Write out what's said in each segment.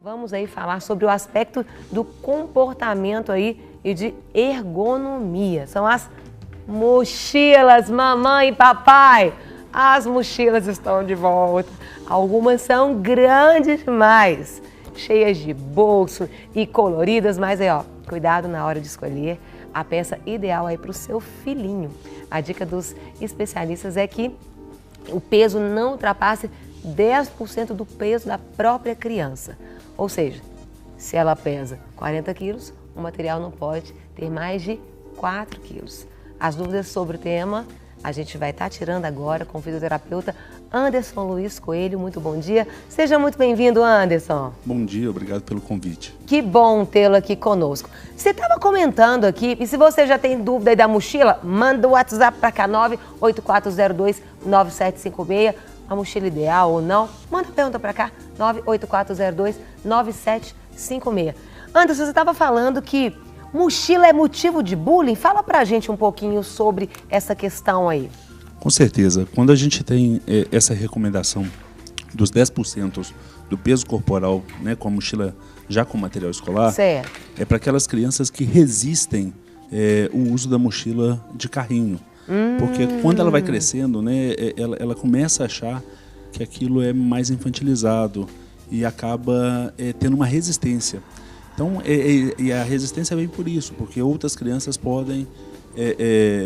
Vamos aí falar sobre o aspecto do comportamento aí e de ergonomia. São as mochilas, mamãe e papai. As mochilas estão de volta. Algumas são grandes demais, cheias de bolso e coloridas, mas aí ó, cuidado na hora de escolher a peça ideal aí para o seu filhinho. A dica dos especialistas é que o peso não ultrapasse 10% do peso da própria criança. Ou seja, se ela pesa 40 quilos, o material não pode ter mais de 4 quilos. As dúvidas sobre o tema a gente vai estar tirando agora com o fisioterapeuta Anderson Luiz Coelho. Muito bom dia. Seja muito bem-vindo, Anderson. Bom dia, obrigado pelo convite. Que bom tê-lo aqui conosco. Você estava comentando aqui, e se você já tem dúvida aí da mochila, manda o WhatsApp para cá, 98402-9756. A mochila ideal ou não? Manda a pergunta para cá, 98402-9756. Anderson, você estava falando que mochila é motivo de bullying? Fala pra gente um pouquinho sobre essa questão aí. Com certeza. Quando a gente tem essa recomendação dos 10% do peso corporal, né, com a mochila já com material escolar, certo, é para aquelas crianças que resistem o uso da mochila de carrinho. Porque quando ela vai crescendo, né, ela começa a achar que aquilo é mais infantilizado e acaba tendo uma resistência. Então, e a resistência vem por isso, porque outras crianças podem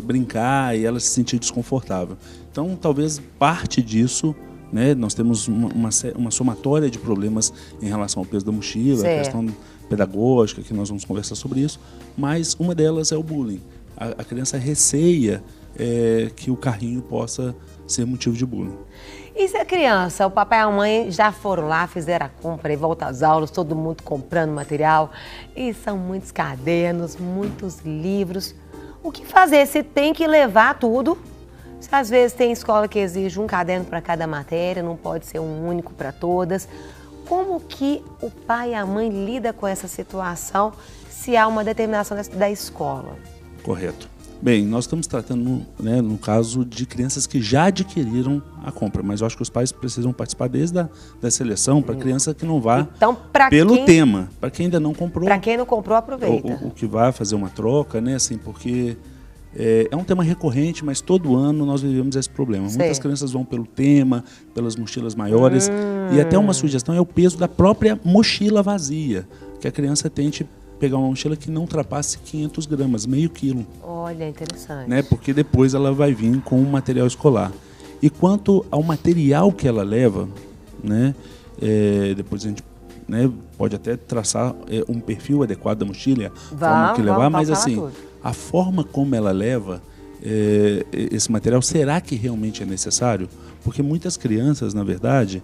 brincar e ela se sentir desconfortável. Então, talvez parte disso, né, nós temos uma somatória de problemas em relação ao peso da mochila, certo, a questão pedagógica, que nós vamos conversar sobre isso, mas uma delas é o bullying. A criança receia que o carrinho possa ser motivo de bullying. E se a criança, o papai e a mãe já foram lá, fizeram a compra e volta às aulas, todo mundo comprando material, e são muitos cadernos, muitos livros. O que fazer? Se tem que levar tudo? Se às vezes tem escola que exige um caderno para cada matéria, não pode ser um único para todas. Como que o pai e a mãe lidam com essa situação se há uma determinação da escola? Correto. Bem, nós estamos tratando, né, no caso de crianças que já adquiriram a compra, mas eu acho que os pais precisam participar desde da seleção para a criança que não vá então, pelo tema. Para quem ainda não comprou. Para quem não comprou, aproveita. O que vai fazer uma troca, né, assim, porque é um tema recorrente, mas todo ano nós vivemos esse problema. Sim. Muitas crianças vão pelo tema, pelas mochilas maiores, e até uma sugestão é o peso da própria mochila vazia, que a criança tente pegar uma mochila que não ultrapasse 500 gramas, meio quilo. Olha, interessante. Né? Porque depois ela vai vir com o material escolar. E quanto ao material que ela leva, né, depois a gente, né, pode até traçar um perfil adequado da mochila, forma que levar, mas assim, a forma como ela leva esse material, será que realmente é necessário? Porque muitas crianças, na verdade,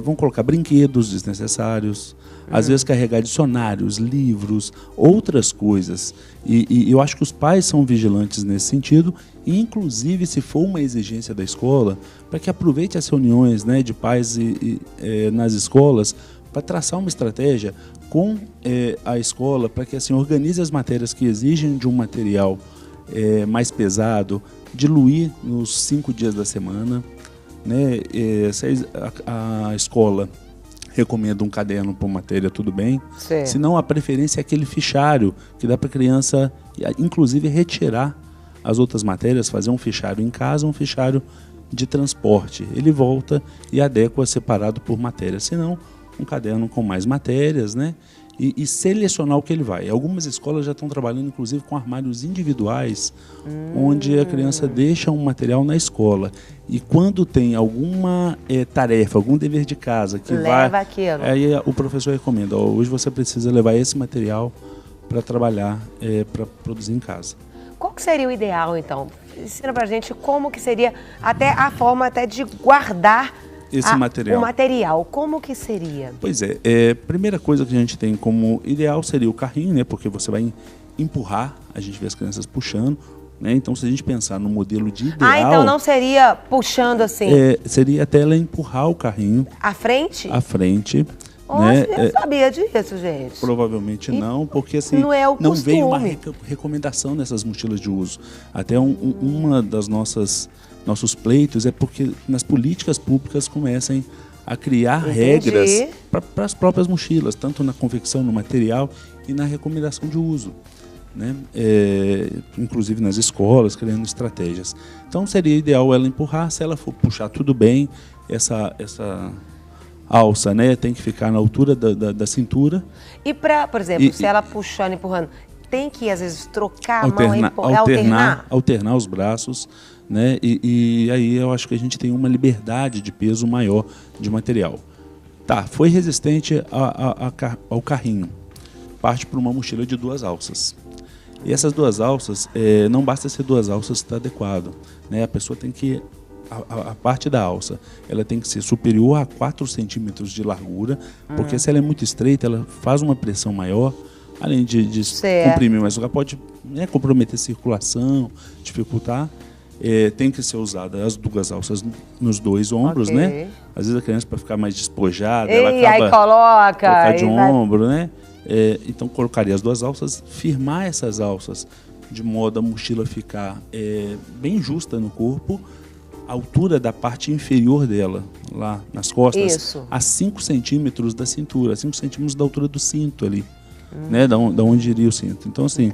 vão colocar brinquedos desnecessários, às vezes carregar dicionários, livros, outras coisas. E eu acho que os pais são vigilantes nesse sentido, e inclusive se for uma exigência da escola, para que aproveite as reuniões, né, de pais nas escolas, para traçar uma estratégia com a escola, para que assim, organize as matérias que exigem de um material mais pesado, diluir nos 5 dias da semana. Né? Se a escola recomenda um caderno por matéria, tudo bem. Sim. Se não, a preferência é aquele fichário que dá para a criança, inclusive, retirar as outras matérias, fazer um fichário em casa, um fichário de transporte. Ele volta e adequa separado por matéria. Se não, um caderno com mais matérias, né? E selecionar o que ele vai. Algumas escolas já estão trabalhando, inclusive, com armários individuais, onde a criança deixa um material na escola. E quando tem alguma tarefa, algum dever de casa que leva aquilo. Aí o professor recomenda, hoje você precisa levar esse material para trabalhar, para produzir em casa. Qual que seria o ideal, então? Ensina pra gente como que seria até a forma até de guardar esse material. O material, como que seria? Pois primeira coisa que a gente tem como ideal seria o carrinho, né? Porque você vai empurrar, a gente vê as crianças puxando, né? Então, se a gente pensar no modelo de ideal... então não seria puxando assim? Seria até ela empurrar o carrinho. À frente? À frente. Nossa, né? eu não sabia disso, gente. Provavelmente não, porque assim, não veio uma recomendação nessas mochilas de uso. Até uma das nossos pleitos é porque nas políticas públicas comecem a criar regras para as próprias mochilas, tanto na confecção, no material e na recomendação de uso, né? Inclusive nas escolas, criando estratégias. Então seria ideal ela empurrar, se ela for puxar tudo bem, essa alça, né, tem que ficar na altura da cintura. E por exemplo, se ela puxando, empurrando, tem que às vezes trocar a mão, alternar os braços, né? E aí eu acho que a gente tem uma liberdade de peso maior de material. Tá, foi resistente ao carrinho. Parte para uma mochila de 2 alças. E essas 2 alças, não basta ser 2 alças, está adequado, né? A pessoa tem que... A parte da alça, ela tem que ser superior a 4 centímetros de largura, porque se ela é muito estreita, ela faz uma pressão maior, além de comprimir mais lugar, pode, né, comprometer a circulação, dificultar. Tem que ser usada as 2 alças nos 2 ombros, né? Às vezes a criança, para ficar mais despojada, ela acaba aí coloca de ombro, né? Então colocaria as 2 alças, firmar essas alças de modo a mochila ficar bem justa no corpo, a altura da parte inferior dela, lá nas costas, a 5 centímetros da cintura, 5 centímetros da altura do cinto ali, né? Da onde iria o cinto. Então, assim,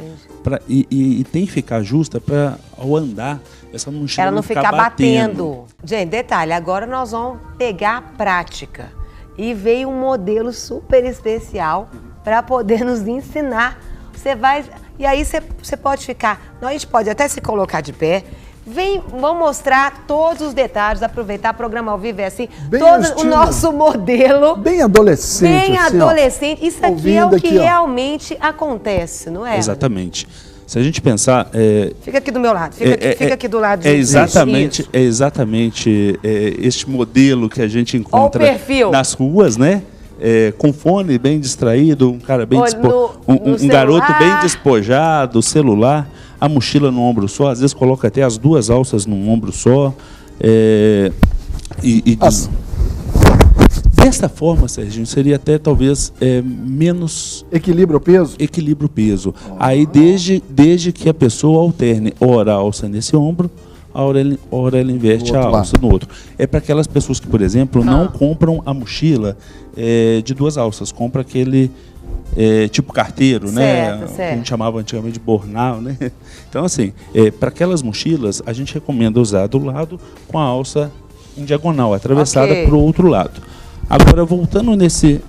e tem que ficar justa para, ao andar, essa mochila ela não ficar batendo. Gente, detalhe, agora nós vamos pegar a prática. E veio um modelo super especial para poder nos ensinar. Você vai... E aí você pode ficar... A gente pode até se colocar de pé. Vamos mostrar todos os detalhes, aproveitar, programa ao vivo, assim, todo o nosso modelo. Bem adolescente. Bem adolescente. Isso aqui é o que realmente acontece, não é? Exatamente. Se a gente pensar... Fica aqui do meu lado, fica aqui do lado de exatamente este modelo que a gente encontra nas ruas, né? Com fone bem distraído, um cara bem um garoto bem despojado, celular, a mochila no ombro só, às vezes coloca até as 2 alças num ombro só. Desta forma, Serginho, seria até talvez menos... Equilibra o peso? Equilibra o peso. Aí desde que a pessoa alterne ora a alça nesse ombro, ora ela inverte a alça no outro. É para aquelas pessoas que, por exemplo, não compram a mochila de 2 alças, compra aquele tipo carteiro, né? Que a gente chamava antigamente de bornal, né? Então, assim, para aquelas mochilas, a gente recomenda usar do lado com a alça em diagonal, atravessada para o outro lado. Agora, voltando nesse...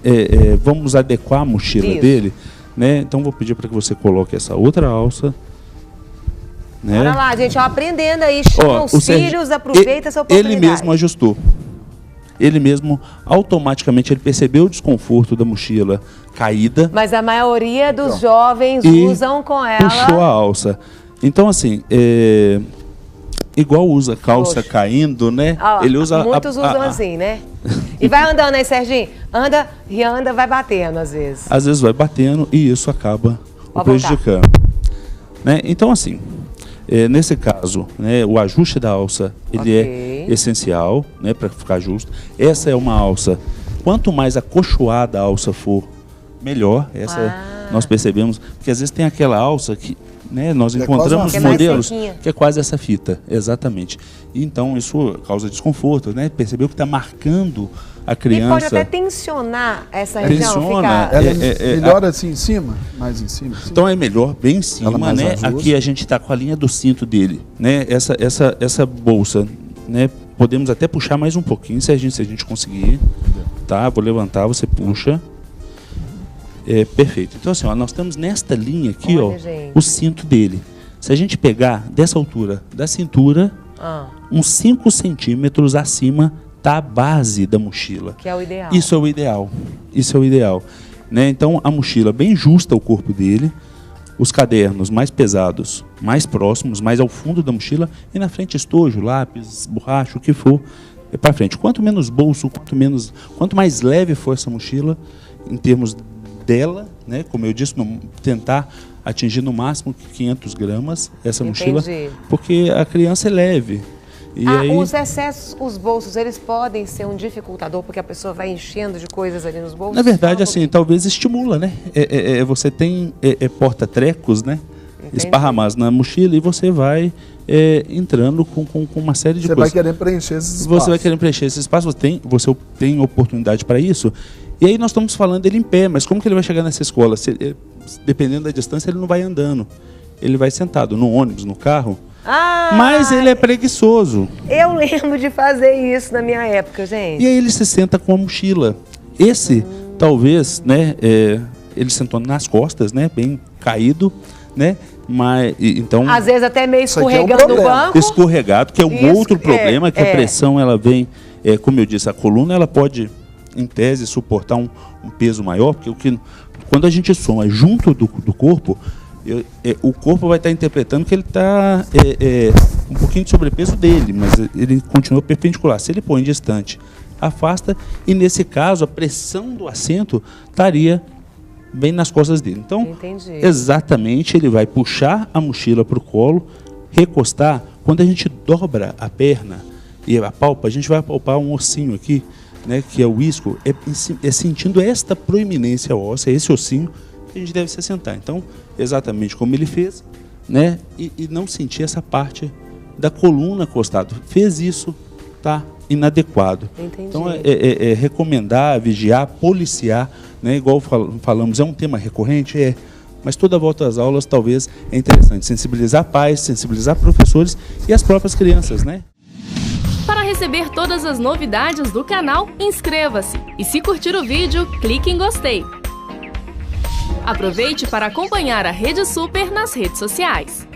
vamos adequar a mochila dele, né? Então, vou pedir para que você coloque essa outra alça. Né? Bora lá, gente, aprendendo aí, chama os filhos, aproveita essa oportunidade. Ele mesmo ajustou. Ele mesmo, automaticamente, ele percebeu o desconforto da mochila caída. Mas a maioria dos jovens usam com ela... puxou a alça. Então, assim, igual usa calça caindo, né? Ele usa muitos usam assim, né? E vai andando aí, Serginho. Anda, vai batendo às vezes. Às vezes vai batendo e isso acaba o prejudicando. Né? Então, assim... nesse caso, né, o ajuste da alça ele é essencial, né, para ficar justo. Essa é uma alça, quanto mais acolchoada a alça for, melhor. Nós percebemos, porque às vezes tem aquela alça que, né, nós encontramos modelos que é quase essa fita, exatamente. E então isso causa desconforto, né? Percebeu que está marcando a criança. E pode até tensionar essa região. Tensiona. Melhor assim em cima? Mais em cima? Assim. Então é melhor bem em cima, né? Aqui a gente está com a linha do cinto dele, né? Essa bolsa, né? Podemos até puxar mais um pouquinho, se a gente conseguir. Tá? Vou levantar, você puxa. Perfeito. Então assim, ó, nós temos nesta linha aqui, o cinto dele. Se a gente pegar dessa altura da cintura, uns 5 centímetros acima está a base da mochila. Que é o ideal. Isso é o ideal. Isso é o ideal. Né? Então, a mochila bem justa ao corpo dele, os cadernos mais pesados, mais próximos, mais ao fundo da mochila, e na frente estojo, lápis, borracha, o que for, para frente. Quanto menos bolso, quanto mais leve for essa mochila, em termos dela, né? Como eu disse, tentar atingir no máximo 500 gramas essa mochila, porque a criança é leve. E aí... Os excessos, os bolsos, eles podem ser um dificultador, porque a pessoa vai enchendo de coisas ali nos bolsos? Na verdade, assim, talvez estimula, né? Você tem porta-trecos, né? esparramados na mochila e você vai entrando com uma série de Você coisas. vai querer preencher esses espaços. Você vai querer preencher esse espaço, você tem oportunidade para isso. E aí nós estamos falando dele em pé, mas como que ele vai chegar nessa escola? Dependendo da distância, ele não vai andando. Ele vai sentado no ônibus, no carro. Mas ele é preguiçoso. Eu lembro de fazer isso na minha época, gente. E aí ele se senta com a mochila. Esse, talvez, né, ele sentou nas costas, né, bem caído, né, mas então às vezes até meio Isso aqui é um escorregando no problema. banco. escorregado, que é um Isso, outro problema, que a pressão ela vem, como eu disse, a coluna ela pode, em tese, suportar um peso maior, porque quando a gente soma junto do corpo, o corpo vai estar interpretando que ele está um pouquinho de sobrepeso dele, mas ele continua perpendicular. Se ele põe distante, afasta, e nesse caso a pressão do assento estaria bem nas costas dele. Então, Entendi. exatamente, ele vai puxar a mochila para o colo, recostar. Quando a gente dobra a perna e apalpa, a gente vai apalpar um ossinho aqui, né, que é o isco, sentindo esta proeminência óssea, esse ossinho, que a gente deve se assentar. Então, exatamente como ele fez, né, e não sentir essa parte da coluna acostada. Fez isso, tá inadequado. Entendi. Então, recomendar, vigiar, policiar, né, igual falamos, é um tema recorrente, mas toda volta às aulas talvez é interessante sensibilizar pais, sensibilizar professores e as próprias crianças, né? Para receber todas as novidades do canal, inscreva-se e se curtir o vídeo, clique em gostei. Aproveite para acompanhar a Rede Super nas redes sociais.